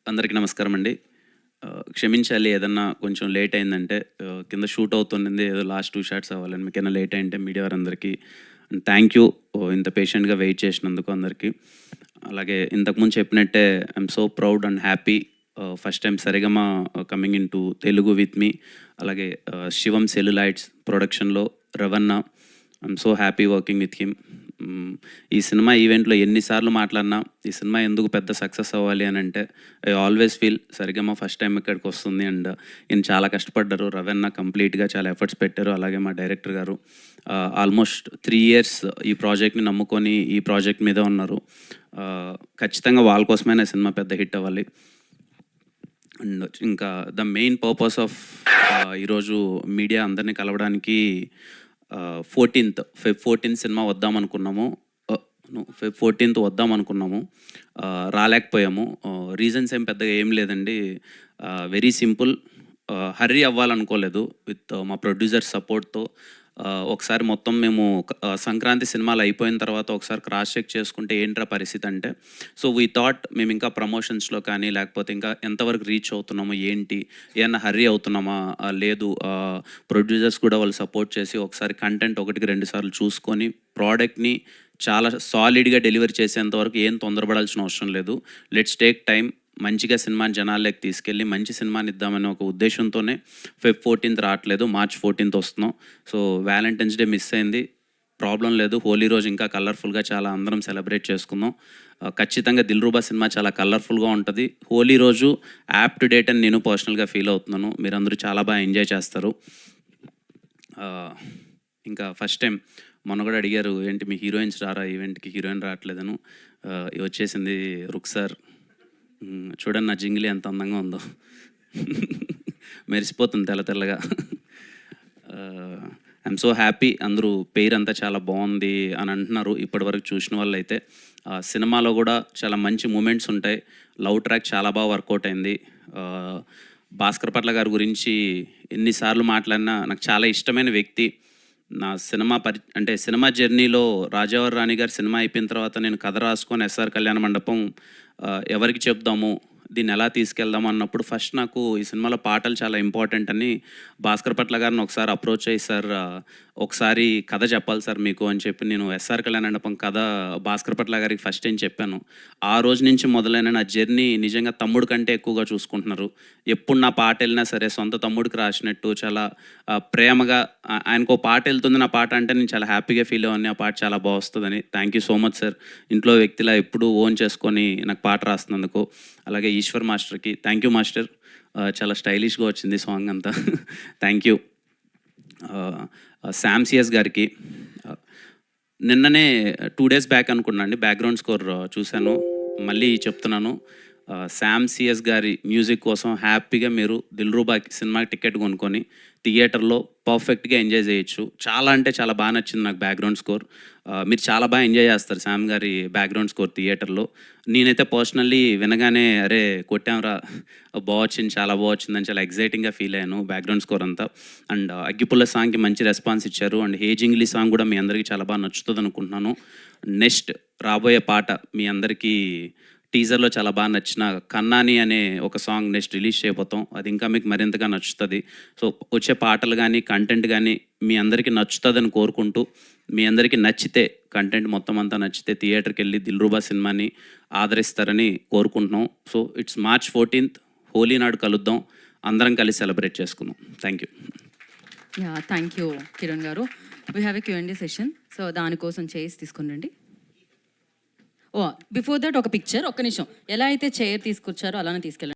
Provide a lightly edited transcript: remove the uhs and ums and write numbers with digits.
అందరికీ నమస్కారం అండి. క్షమించాలి ఏదన్నా కొంచెం లేట్ అయిందంటే కింద షూట్ అవుతుంది. ఏదో లాస్ట్ 2 షాట్స్ అవ్వాలని. మీకేమైనా లేట్ అయింటే మీడియా వారందరికీ థ్యాంక్ యూ. ఇంత పేషెంట్‌గా వెయిట్ చేసినందుకు అందరికీ. అలాగే ఇంతకుముందు చెప్పినట్టే I'm so proud and happy. First time Saregama coming into Telugu with me. అలాగే శివం సెల్యులాయిడ్స్ ప్రొడక్షన్‌లో Ravana. I'm so happy working with him. ఈ సినిమా ఈవెంట్లో ఎన్నిసార్లు మాట్లాడినా ఈ సినిమా ఎందుకు పెద్ద సక్సెస్ అవ్వాలి అని అంటే I always feel Sarigama first time ఇక్కడికి వస్తుంది అండ్ ఈయన చాలా కష్టపడ్డారు. రవణ కంప్లీట్గా చాలా ఎఫర్ట్స్ పెట్టారు. అలాగే మా డైరెక్టర్ గారు ఆల్మోస్ట్ 3 years ఈ ప్రాజెక్ట్ని నమ్ముకొని ఈ ప్రాజెక్ట్ మీద ఉన్నారు. ఖచ్చితంగా వాళ్ళ కోసమైనా సినిమా పెద్ద హిట్ అవ్వాలి. అండ్ ఇంకా ద మెయిన్ పర్పస్ ఆఫ్ ఈరోజు మీడియా అందరినీ కలవడానికి 14th Feb 14 సినిమా వద్దామనుకున్నాము. Feb 14 వద్దామనుకున్నాము, రాలేకపోయాము. రీజన్స్ ఏం పెద్దగా ఏం లేదండి. Very simple. హర్రీ అవ్వాలనుకోలేదు. విత్ మా ప్రొడ్యూసర్ సపోర్ట్తో ఒకసారి మొత్తం మేము సంక్రాంతి సినిమాలు అయిపోయిన తర్వాత ఒకసారి క్రాస్ చెక్ చేసుకుంటే ఏంట్రా పరిస్థితి అంటే, సో వీ థాట్ మేము ఇంకా ప్రమోషన్స్లో కానీ లేకపోతే ఇంకా ఎంతవరకు రీచ్ అవుతున్నామో ఏంటి, ఏమన్నా హర్రీ అవుతున్నామా లేదు, ప్రొడ్యూసర్స్ కూడా వాళ్ళు సపోర్ట్ చేసి ఒకసారి కంటెంట్ 1-2 సార్లు చూసుకొని ప్రోడక్ట్ని చాలా సాలిడ్గా డెలివరీ చేసేంతవరకు ఏం తొందరపడాల్సిన అవసరం లేదు. Let's take time. మంచిగా సినిమాని జనాల్లోకి తీసుకెళ్ళి మంచి సినిమాని ఇద్దామనే ఒక ఉద్దేశంతోనే Feb 14 రావట్లేదు, March 14 వస్తున్నాం. సో వ్యాలంటైన్స్ డే మిస్ అయింది, ప్రాబ్లం లేదు. హోలీ రోజు ఇంకా కలర్ఫుల్గా చాలా అందరం సెలబ్రేట్ చేసుకుందాం. ఖచ్చితంగా దిల్రూబా సినిమా చాలా కలర్ఫుల్గా ఉంటుంది. హోలీ రోజు యాప్ టు డేట్ అని నేను పర్సనల్గా ఫీల్ అవుతున్నాను. మీరందరూ చాలా బాగా ఎంజాయ్ చేస్తారు. ఇంకా ఫస్ట్ టైం మొన్న కూడా అడిగారు ఏంటి మీ హీరోయిన్స్ రారా ఈవెంట్కి, హీరోయిన్ రావట్లేదను. వచ్చేసింది రుక్సార్. చూడండి నా జింగిలి ఎంత అందంగా ఉందో, మెరిసిపోతుంది తెల్ల తెల్లగా. I'm so happy. అందరూ పేరు అంతా చాలా బాగుంది అని అంటున్నారు ఇప్పటివరకు చూసిన వాళ్ళు అయితే. సినిమాలో కూడా చాలా మంచి మూమెంట్స్ ఉంటాయి. లవ్ ట్రాక్ చాలా బాగా వర్కౌట్ అయింది. భాస్కర్ పట్ల గారి గురించి ఎన్నిసార్లు మాట్లాడినా నాకు చాలా ఇష్టమైన వ్యక్తి. నా సినిమా అంటే సినిమా జర్నీలో రాజావారి రాణి గారి సినిమా అయిపోయిన తర్వాత నేను కథ రాసుకొని ఎస్ఆర్ కళ్యాణ మండపం ఎవరికి చెప్దాము, దీన్ని ఎలా తీసుకెళ్దాము అన్నప్పుడు ఫస్ట్ నాకు ఈ సినిమాలో పాటలు చాలా ఇంపార్టెంట్ అని భాస్కర్ పట్ల గారిని ఒకసారి అప్రోచ్ అయ్యి, సార్ ఒకసారి కథ చెప్పాలి సార్ మీకు అని చెప్పి నేను ఎస్ఆర్ కళ్యాణ మండపం కథ భాస్కర్ పట్ల గారికి ఫస్ట్ టైం చెప్పాను. ఆ రోజు నుంచి మొదలైన నా జర్నీ నిజంగా తమ్ముడు కంటే ఎక్కువగా చూసుకుంటున్నారు. ఎప్పుడు నా పాట వెళ్ళినా సరే సొంత తమ్ముడికి రాసినట్టు చాలా ప్రేమగా, ఆయనకు పాట వెళ్తుంది నా పాట అంటే నేను చాలా హ్యాపీగా ఫీల్ అవ్వని, ఆ పాట చాలా బాగా వస్తుందని. Thank you so much sir. ఇంట్లో వ్యక్తిలా ఎప్పుడు ఓన్ చేసుకొని నాకు పాట రాస్తున్నందుకు. అలాగే ఈశ్వర్ మాస్టర్కి థ్యాంక్ యూ మాస్టర్. చాలా స్టైలిష్గా వచ్చింది సాంగ్ అంతా. Thank you. శామ్ సిఎస్ గారికి నిన్ననే 2 days బ్యాక్ అనుకున్నాండి బ్యాక్గ్రౌండ్ స్కోర్ చూశాను, మళ్ళీ చెప్తున్నాను. శామ్ సిఎస్ గారి మ్యూజిక్ కోసం హ్యాపీగా మీరు దిల్రూబా సినిమాకి టికెట్ కొనుక్కొని థియేటర్లో పర్ఫెక్ట్గా ఎంజాయ్ చేయొచ్చు. చాలా అంటే చాలా బాగా నచ్చింది నాకు బ్యాక్గ్రౌండ్ స్కోర్. మీరు చాలా బాగా ఎంజాయ్ చేస్తారు శామ్ గారి బ్యాక్గ్రౌండ్ స్కోర్ థియేటర్లో. నేనైతే పర్సనల్లీ వినగానే అరే కొట్టాంరా, బాగా వచ్చింది, చాలా బాగా వచ్చిందని చాలా ఎగ్జైటింగ్గా ఫీల్ అయ్యాను బ్యాక్గ్రౌండ్ స్కోర్ అంతా. అండ్ అగ్గిపుల్ల సాంగ్కి మంచి రెస్పాన్స్ ఇచ్చారు. అండ్ హేజింగ్లీ సాంగ్ కూడా మీ అందరికీ చాలా బాగా నచ్చుతుంది అనుకుంటున్నాను. నెక్స్ట్ రాబోయే పాట మీ అందరికీ టీజర్లో చాలా బాగా నచ్చిన కన్నాని అనే ఒక సాంగ్ నెక్స్ట్ రిలీజ్ చేయబోతాం. అది ఇంకా మీకు మరింతగా నచ్చుతుంది. సో వచ్చే పాటలు కానీ కంటెంట్ కానీ మీ అందరికీ నచ్చుతుందని కోరుకుంటూ, మీ అందరికీ నచ్చితే కంటెంట్ మొత్తం అంతా నచ్చితే థియేటర్కి వెళ్ళి దిల్రూబా సినిమాని ఆదరిస్తారని కోరుకుంటున్నాం. సో ఇట్స్ March 14 హోలీ నాడు కలుద్దాం, అందరం కలిసి సెలబ్రేట్ చేసుకుందాం. Thank you. Thank you Kiran garu. We have a Q&A session. So దానికోసం చైర్స్ తీసుకుని రండి. బిఫోర్ దట్ ఒక పిక్చర్, ఒక్క నిమిషం. ఎలా అయితే చైర్ తీసుకొచ్చారో అలానే తీసుకెళ్ళండి.